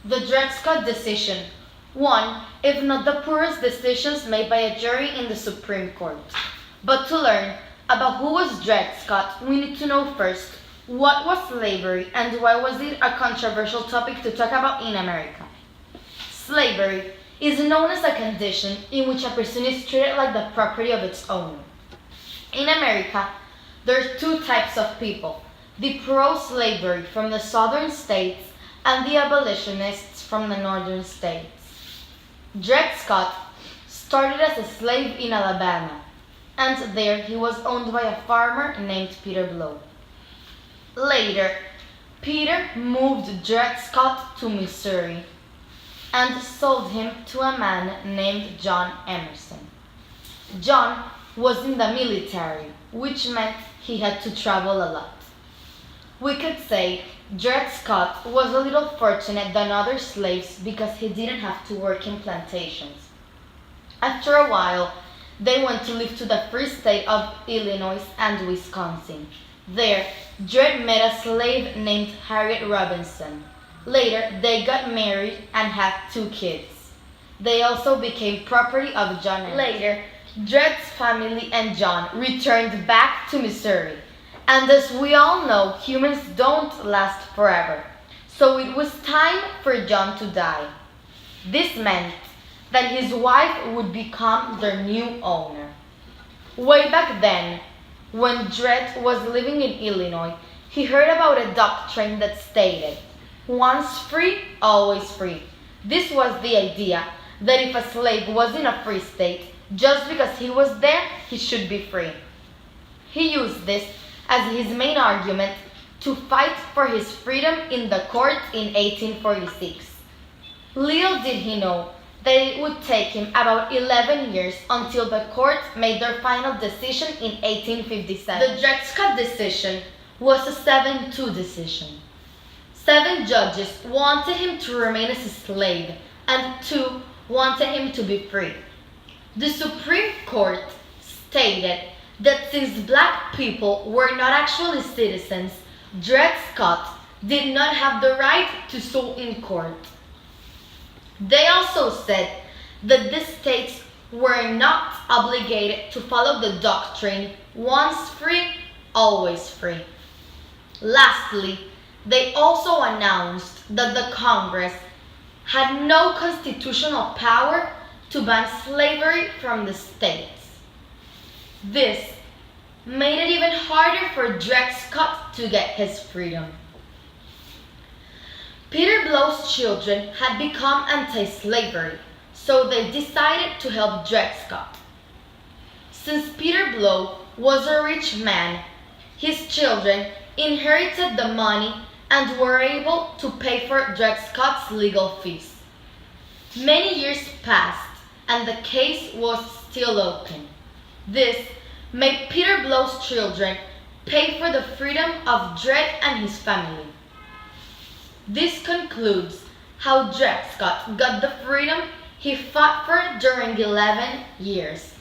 The Dred Scott decision, one, if not the poorest decisions made by a jury in the Supreme Court. But to learn about who was Dred Scott, we need to know first what was slavery and why was it a controversial topic to talk about in America. Slavery is known as a condition in which a person is treated like the property of its owner. In America, there are two types of people: the pro-slavery from the southern states and the abolitionists from the northern states. Dred Scott started as a slave in Alabama, and there he was owned by a farmer named Peter Blow. Later, Peter moved Dred Scott to Missouri and sold him to a man named John Emerson. John was in the military, which meant he had to travel a lot. We could say Dred Scott was a little fortunate than other slaves because he didn't have to work in plantations. After a while, they went to live to the free state of Illinois and Wisconsin. There, Dred met a slave named Harriet Robinson. Later, they got married and had 2 kids. They also became property of John Emerson. Later, Dred's family and John returned back to Missouri. And as we all know, humans don't last forever. So it was time for John to die. This meant that his wife would become their new owner. Way back then, when Dred was living in Illinois, he heard about a doctrine that stated, "Once free, always free." This was the idea that if a slave was in a free state, just because he was there, he should be free. He used this as his main argument to fight for his freedom in the court in 1846. Little did he know that it would take him about 11 years until the court made their final decision in 1857. The Dred Scott decision was a 7-2 decision. 7 judges wanted him to remain as a slave, and 2 wanted him to be free. The Supreme Court stated that since black people were not actually citizens, Dred Scott did not have the right to sue in court. They also said that the states were not obligated to follow the doctrine, "Once free, always free." Lastly, they also announced that the Congress had no constitutional power to ban slavery from the states. This made it even harder for Dred Scott to get his freedom. Peter Blow's children had become anti-slavery, so they decided to help Dred Scott. Since Peter Blow was a rich man, his children inherited the money and were able to pay for Dred Scott's legal fees. Many years passed, and the case was still open. This made Peter Blow's children pay for the freedom of Dred and his family. This concludes how Dred Scott got the freedom he fought for during 11 years.